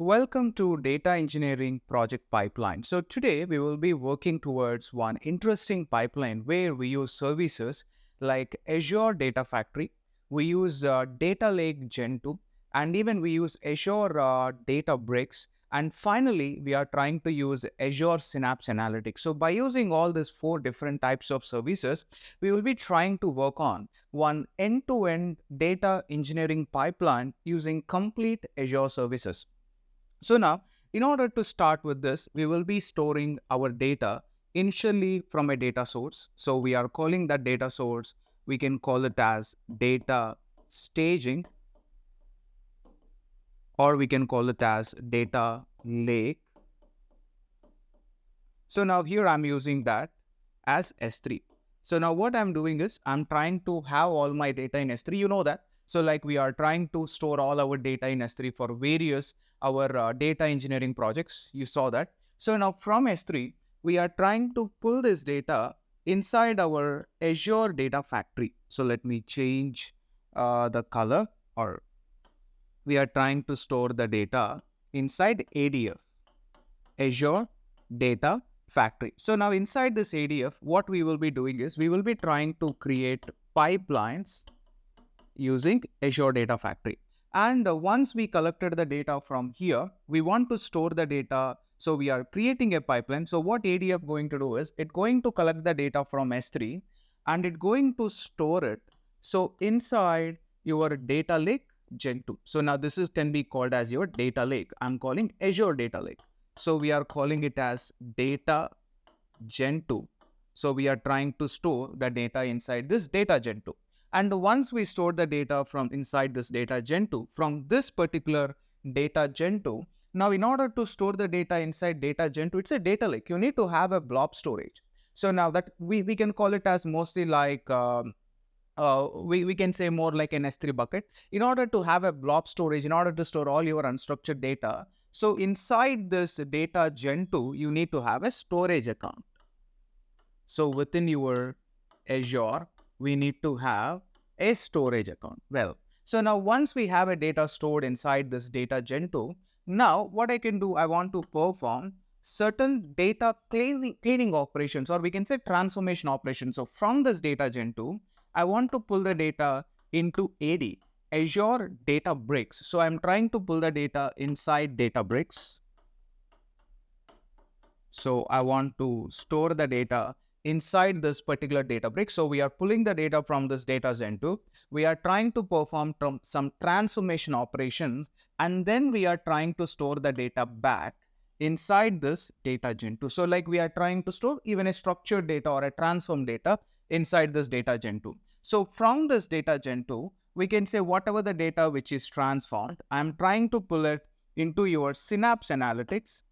Welcome to Data Engineering Project Pipeline. So today we will be working towards one interesting pipeline where we use services like Azure Data Factory, we use Data Lake Gen 2, and even we use Azure Databricks. And finally, we are trying to use Azure Synapse Analytics. So by using all these four different types of services, we will be trying to work on one end-to-end data engineering pipeline using complete Azure services. So now, in order to start with this, we will be storing our data initially from a data source. So we are calling that data source, we can call it as data staging, or we can call it as data lake. So now here I'm using that as S3. So now what I'm doing is I'm trying to have all my data in S3. You know that. So like we are trying to store all our data in S3 for various our data engineering projects. You saw that. So now from S3, we are trying to pull this data inside our Azure Data Factory. So let me change the color, or we are trying to store the data inside ADF, Azure Data Factory. So now inside this ADF, what we will be doing is we will be trying to create pipelines using Azure Data Factory. And once we collected the data from here, we want to store the data. So we are creating a pipeline. So what ADF going to do is it's going to collect the data from S3 and it's going to store it. So inside your data lake Gen 2. So now this can be called as your data lake. I'm calling Azure Data Lake. So we are calling it as data Gen 2. So we are trying to store the data inside this data Gen 2. And once we store the data from inside this data Gen 2, from this particular data Gen 2, now in order to store the data inside data Gen 2, it's a data lake. You need to have a blob storage. So now that we can call it as mostly like, we can say more like an S3 bucket. In order to have a blob storage, in order to store all your unstructured data, so inside this data Gen 2, you need to have a storage account. So within your Azure, we need to have a storage account. Well, so now once we have a data stored inside this data Gen 2, now what I can do, I want to perform certain data cleaning operations, or we can say transformation operations. So from this data Gen 2, I want to pull the data into AD, Azure Databricks. So I'm trying to pull the data inside Databricks. So I want to store the data inside this particular Databricks. So we are pulling the data from this data Gen 2. We are trying to perform some transformation operations, and then we are trying to store the data back inside this data Gen 2. So like we are trying to store even a structured data or a transform data inside this data Gen 2. So from this data Gen 2, we can say whatever the data which is transformed, I'm trying to pull it into your Synapse Analytics.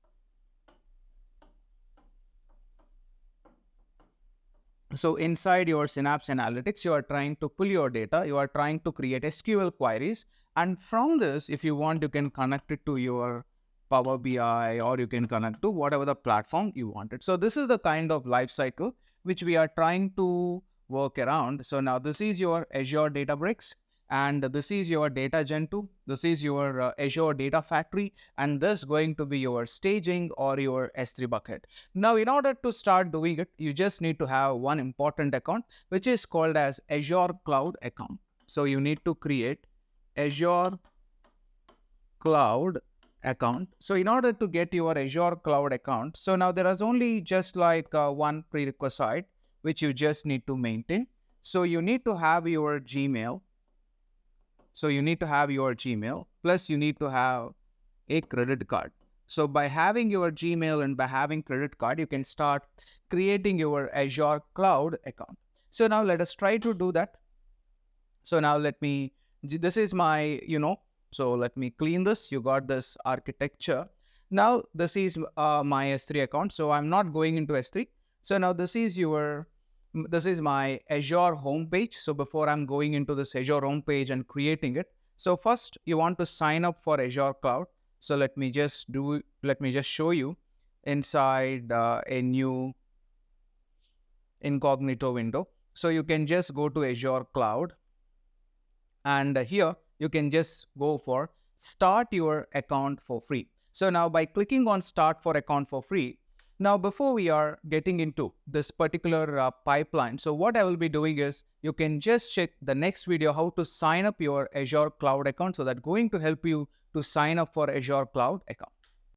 So inside your Synapse Analytics, you are trying to pull your data, you are trying to create SQL queries. And from this, if you want, you can connect it to your Power BI, or you can connect to whatever the platform you wanted. So this is the kind of life cycle which we are trying to work around. So now this is your Azure Databricks, and this is your data Gen 2. This is your Azure Data Factory, and this is going to be your staging or your S3 bucket. Now, in order to start doing it, you just need to have one important account, which is called as Azure Cloud account. So you need to create Azure Cloud account. So in order to get your Azure Cloud account, so now there is only just like one prerequisite which you just need to maintain. So you need to have your Gmail. So you need to have your Gmail, plus you need to have a credit card. So by having your Gmail and by having credit card, you can start creating your Azure Cloud account. So now let us try to do that. So now this is my, so let me clean this. You got this architecture. Now this is my S3 account. So I'm not going into S3. So now this is my Azure homepage. So before I'm going into this Azure homepage and creating it, so first you want to sign up for Azure Cloud. So let me just show you inside a new incognito window. So you can just go to Azure Cloud, and here you can just go for start your account for free. So now by clicking on start for account for free, now before we are getting into this particular pipeline, so what I will be doing is you can just check the next video how to sign up your Azure cloud account. So that's going to help you to sign up for Azure cloud account.